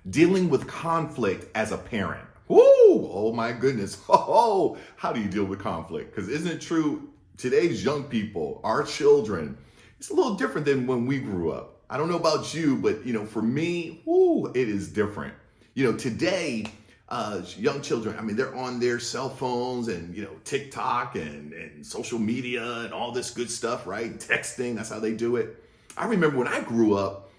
Dealing with conflict as a parent. Woo! Oh my goodness. Oh, how do you deal with conflict? Because isn't it true? Today's young people, our children, it's a little different than when we grew up. I don't know about you, but for me, woo, it is different. Today, young children, I mean, they're on their cell phones and TikTok and social media and all this good stuff, right? Texting, that's how they do it. I remember when I grew up,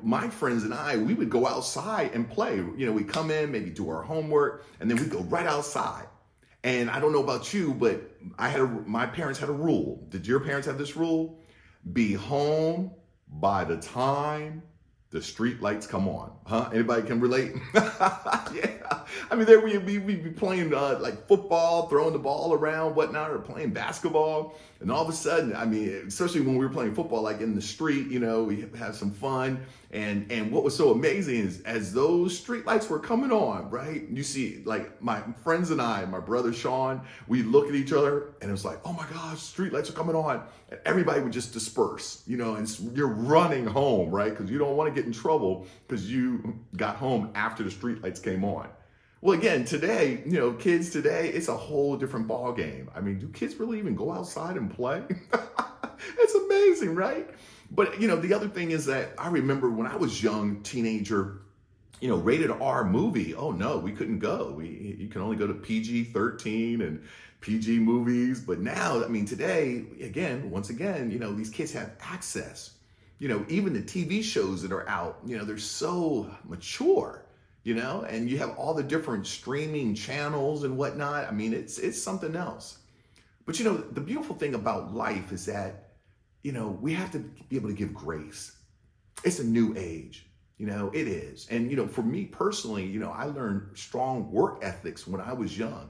my friends and I, we would go outside and play. We'd come in, maybe do our homework, and then we'd go right outside. And I don't know about you, but my parents had a rule. Did your parents have this rule? Be home by the time the street lights come on. Huh? Anybody can relate? Yeah. I mean, there we'd be playing like football, throwing the ball around, whatnot, or playing basketball. And all of a sudden, I mean, especially when we were playing football, like in the street, we have some fun. And what was so amazing is as those street lights were coming on, right? You see, like my friends and I, my brother Sean, we look at each other and it was like, oh my gosh, street lights are coming on. And everybody would just disperse, and you're running home, right? Because you don't want to get in trouble because you got home after the street lights came on. Well, again, today, kids today, it's a whole different ball game. I mean, do kids really even go outside and play? It's amazing, right? But, the other thing is that I remember when I was young, teenager, rated R movie. Oh no, we couldn't go. You can only go to PG-13 and PG movies. But now, I mean, today, once again, these kids have access. Even the TV shows that are out, they're so mature, and you have all the different streaming channels and whatnot. I mean, it's something else. But, the beautiful thing about life is that, we have to be able to give grace. It's a new age. It is. And, for me personally, I learned strong work ethics when I was young.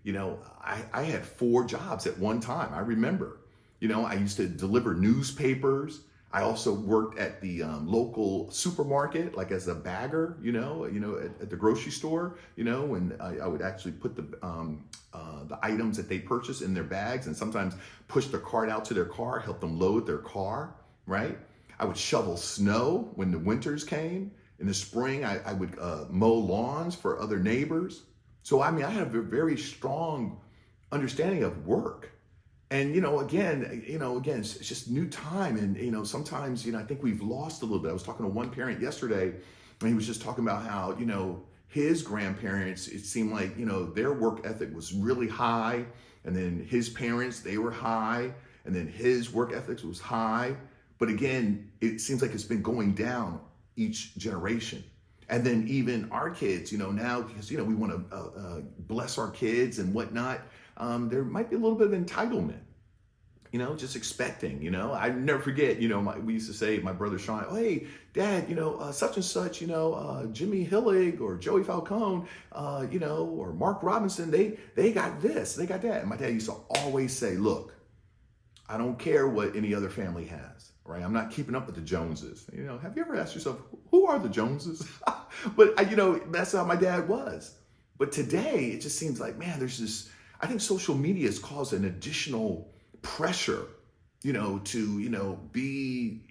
I had 4 jobs at one time. I remember, I used to deliver newspapers. I also worked at the local supermarket, like as a bagger, at the grocery store, when I would actually put the items that they purchased in their bags and sometimes push the cart out to their car, help them load their car, right? I would shovel snow when the winters came. In the spring, I would mow lawns for other neighbors. So, I mean, I have a very strong understanding of work. And, again, it's just new time. And, sometimes, I think we've lost a little bit. I was talking to one parent yesterday and he was just talking about how, his grandparents, it seemed like, their work ethic was really high. And then his parents, they were high. And then his work ethics was high. But again, it seems like it's been going down each generation. And then even our kids, now, because, we want to bless our kids and whatnot, there might be a little bit of entitlement, just expecting, I never forget, we used to say, my brother Sean, oh, hey, Dad, such and such, Jimmy Hillig or Joey Falcone, or Mark Robinson, they got this, they got that. And my dad used to always say, look, I don't care what any other family has, right? I'm not keeping up with the Joneses. Have you ever asked yourself, who are the Joneses? But, that's how my dad was. But today, it just seems like, man, there's this, I think social media has caused an additional pressure, to be,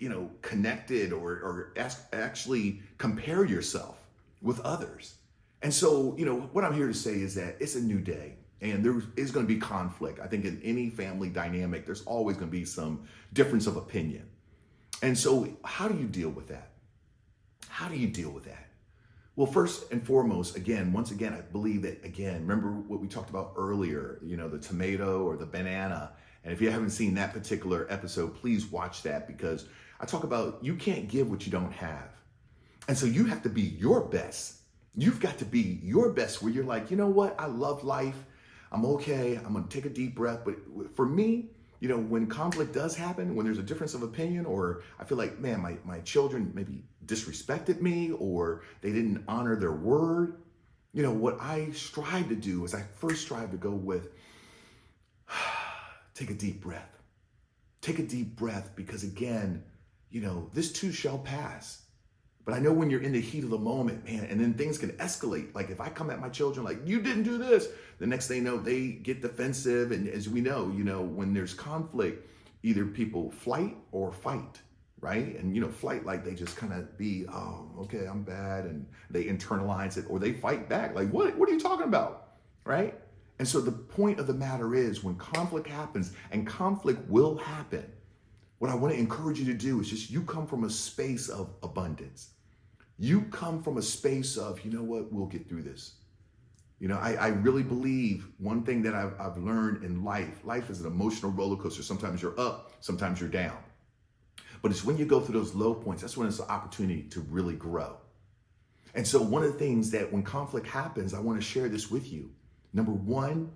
connected or actually compare yourself with others. And so, what I'm here to say is that it's a new day. And there is going to be conflict. I think in any family dynamic, there's always going to be some difference of opinion. And so how do you deal with that? How do you deal with that? Well, first and foremost, once again, I believe that, remember what we talked about earlier, the tomato or the banana. And if you haven't seen that particular episode, please watch that because I talk about you can't give what you don't have. And so you have to be your best. You've got to be your best where you're like, you know what? I love life. I'm okay. I'm going to take a deep breath. But for me, when conflict does happen, when there's a difference of opinion, or I feel like, man, my children maybe disrespected me or they didn't honor their word, what I strive to do is I first strive to go with, take a deep breath. Take a deep breath because again, this too shall pass. But I know when you're in the heat of the moment, man, and then things can escalate. Like if I come at my children like, you didn't do this, the next thing you know, they get defensive. And as we know, when there's conflict, either people flight or fight, right? And, flight, like they just kind of be, oh, okay, I'm bad. And they internalize it or they fight back. Like, what are you talking about, right? And so the point of the matter is when conflict happens, and conflict will happen, what I want to encourage you to do is just you come from a space of abundance. You come from a space of, you know what, we'll get through this. I really believe one thing that I've learned in life is an emotional roller coaster. Sometimes you're up, sometimes you're down. But it's when you go through those low points, that's when it's an opportunity to really grow. And so one of the things that when conflict happens, I want to share this with you. Number one,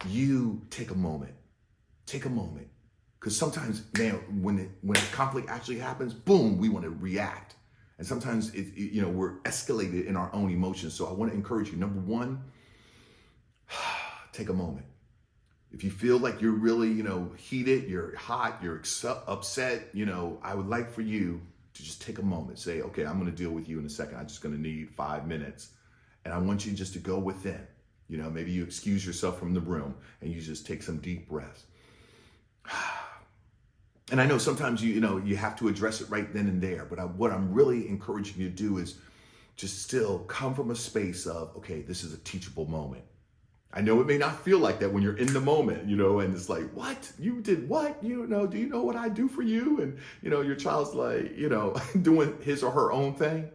you take a moment. Take a moment. Because sometimes, man, when conflict actually happens, boom, we want to react. And sometimes, we're escalated in our own emotions. So I want to encourage you. Number one, take a moment. If you feel like you're really, heated, you're hot, you're upset, I would like for you to just take a moment. Say, okay, I'm going to deal with you in a second. I'm just going to need 5 minutes. And I want you just to go within. Maybe you excuse yourself from the room and you just take some deep breaths. And I know sometimes you have to address it right then and there, but what I'm really encouraging you to do is just still come from a space of, okay, this is a teachable moment. I know it may not feel like that when you're in the moment, and it's like, what? You did what? Do you know what I do for you? And, your child's like, doing his or her own thing.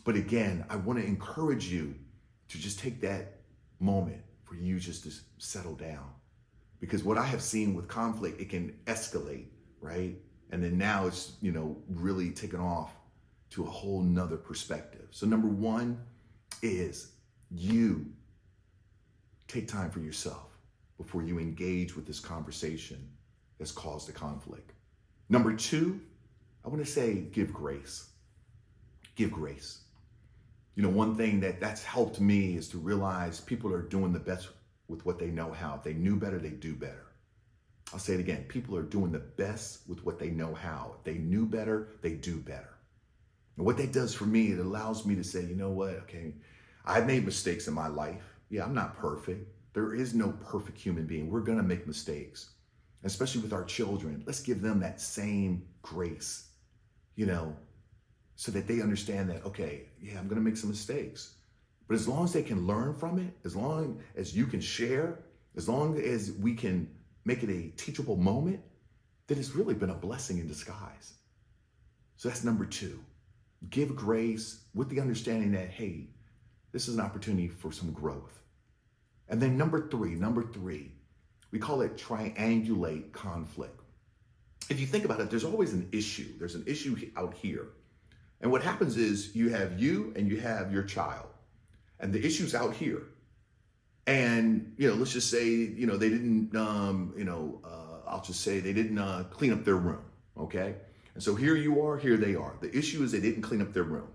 But again, I want to encourage you to just take that moment for you just to settle down. Because what I have seen with conflict, it can escalate. Right? And then now it's, really taken off to a whole nother perspective. So number one is you take time for yourself before you engage with this conversation that's caused the conflict. Number two, I want to say, give grace. Give grace. One thing that's helped me is to realize people are doing the best with what they know how. If they knew better, they do better. I'll say it again. People are doing the best with what they know how. If they knew better, they do better. And what that does for me, it allows me to say, you know what? Okay, I've made mistakes in my life. Yeah, I'm not perfect. There is no perfect human being. We're going to make mistakes, especially with our children. Let's give them that same grace, so that they understand that, okay, yeah, I'm going to make some mistakes. But as long as they can learn from it, as long as you can share, as long as we can make it a teachable moment, that it's really been a blessing in disguise. So that's number two. Give grace with the understanding that, hey, this is an opportunity for some growth. And then number three, we call it triangulate conflict. If you think about it, there's always an issue. There's an issue out here. And what happens is you have you and you have your child. And the issue's out here. And, let's just say, they didn't, I'll just say they didn't clean up their room, okay? And so here you are, here they are. The issue is they didn't clean up their room.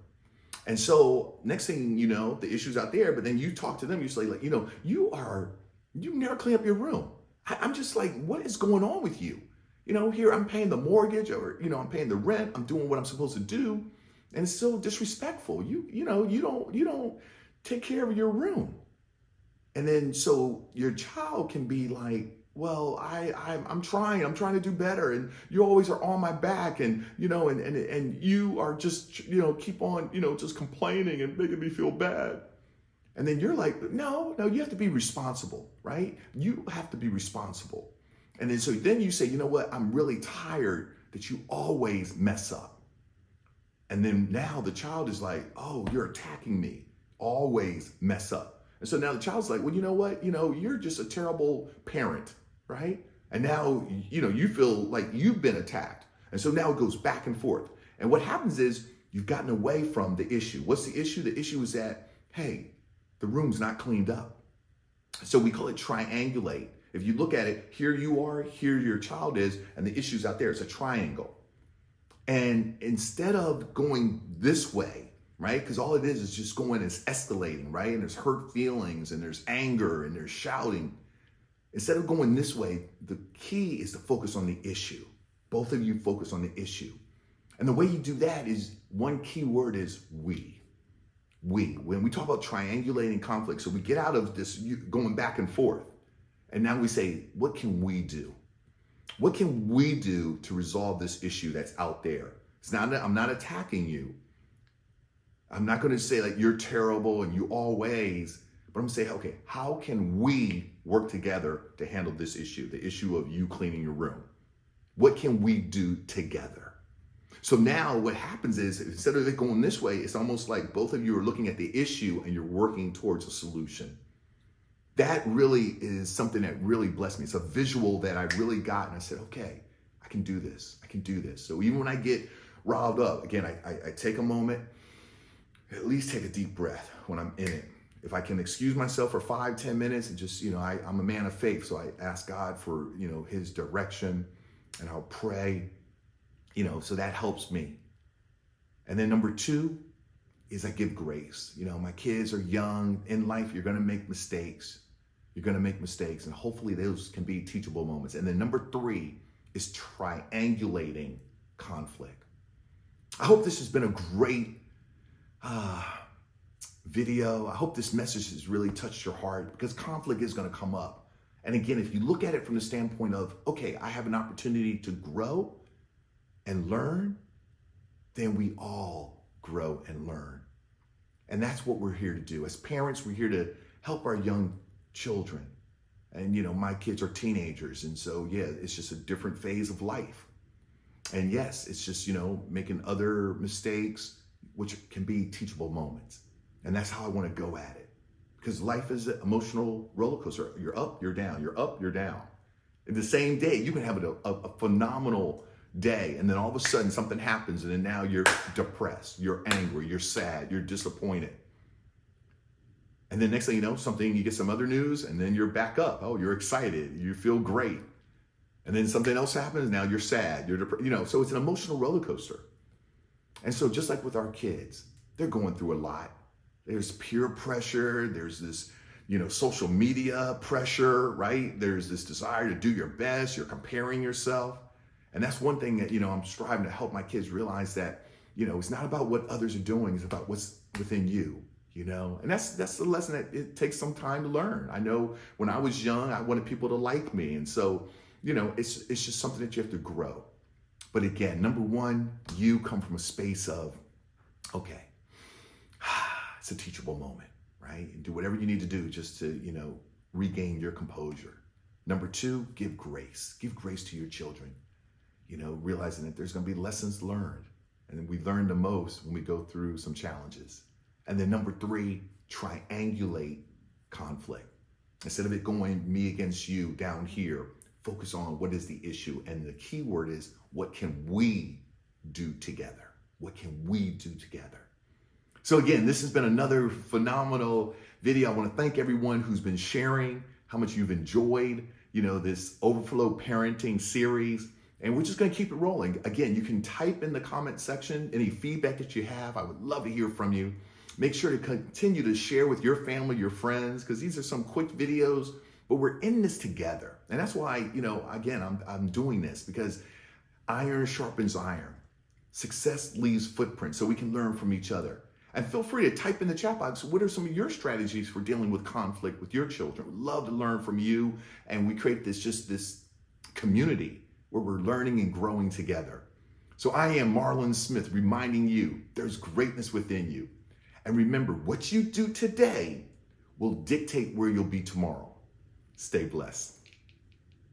And so next thing you know, the issue's out there, but then you talk to them, you say, like, you never clean up your room. I'm just like, what is going on with you? Here I'm paying the mortgage or, I'm paying the rent, I'm doing what I'm supposed to do. And it's so disrespectful. You don't take care of your room. And then so your child can be like, well, I'm trying to do better, and you always are on my back, and and you are just keep on just complaining and making me feel bad. And then you're like, no, you have to be responsible, right? You have to be responsible. And then so then you say, you know what? I'm really tired that you always mess up. And then now the child is like, oh, you're attacking me, always mess up. And so now the child's like, well, you know what? You're just a terrible parent, right? And now, you feel like you've been attacked. And so now it goes back and forth. And what happens is you've gotten away from the issue. What's the issue? The issue is that, hey, the room's not cleaned up. So we call it triangulate. If you look at it, here you are, here your child is, and the issue's out there. It's a triangle. And instead of going this way, right? Because all it is just going, it's escalating, right? And there's hurt feelings and there's anger and there's shouting. Instead of going this way, the key is to focus on the issue. Both of you focus on the issue. And the way you do that is, one key word is we. When we talk about triangulating conflict, so we get out of this going back and forth. And now we say, what can we do? What can we do to resolve this issue that's out there? It's not, I'm not attacking you. I'm not going to say like you're terrible and you always, but I'm saying, okay, how can we work together to handle this issue, the issue of you cleaning your room? What can we do together? So now what happens is, instead of it going this way, it's almost like both of you are looking at the issue and you're working towards a solution. That really is something that really blessed me. It's a visual that I really got, and I said, okay, I can do this. I can do this. So even when I get riled up, again, I take a moment, at least take a deep breath when I'm in it. If I can excuse myself for 5-10 minutes and just, I'm a man of faith. So I ask God for, his direction, and I'll pray, so that helps me. And then number 2 is I give grace. My kids are young. In life, you're going to make mistakes. You're going to make mistakes, and hopefully those can be teachable moments. And then number 3 is triangulating conflict. I hope this has been a great video. I hope this message has really touched your heart, because conflict is going to come up. And again, if you look at it from the standpoint of, okay, I have an opportunity to grow and learn, then we all grow and learn. And that's what we're here to do. As parents, we're here to help our young children. And, my kids are teenagers. And so, yeah, it's just a different phase of life. And yes, it's just, making other mistakes, which can be teachable moments. And that's how I want to go at it. Because life is an emotional roller coaster. You're up, you're down, you're up, you're down. In the same day, you can have a phenomenal day, and then all of a sudden something happens, and then now you're depressed, you're angry, you're sad, you're disappointed. And then next thing you know, you get some other news, and then you're back up. Oh, you're excited, you feel great. And then something else happens, now you're sad, you're depressed. So it's an emotional roller coaster. And so just like with our kids, they're going through a lot. There's peer pressure, there's this, social media pressure, right? There's this desire to do your best, you're comparing yourself. And that's one thing that, I'm striving to help my kids realize, that, it's not about what others are doing, it's about what's within you, And that's the lesson that it takes some time to learn. I know when I was young, I wanted people to like me. And so, it's just something that you have to grow. But again, number 1, you come from a space of, okay, it's a teachable moment, right? And do whatever you need to do just to, regain your composure. Number 2, give grace. Give grace to your children, realizing that there's going to be lessons learned. And we learn the most when we go through some challenges. And then number 3, triangulate conflict. Instead of it going me against you down here, focus on what is the issue. And the key word is, what can we do together? What can we do together? So again, this has been another phenomenal video. I want to thank everyone who's been sharing, how much you've enjoyed, this OverFlow Parenting series. And we're just going to keep it rolling. Again, you can type in the comment section any feedback that you have. I would love to hear from you. Make sure to continue to share with your family, your friends, because these are some quick videos, but we're in this together. And that's why, again, I'm doing this, because iron sharpens iron. Success leaves footprints, so we can learn from each other. And feel free to type in the chat box, what are some of your strategies for dealing with conflict with your children? We'd love to learn from you. And we create this community where we're learning and growing together. So I am Marlon Smith, reminding you there's greatness within you. And remember, what you do today will dictate where you'll be tomorrow. Stay blessed.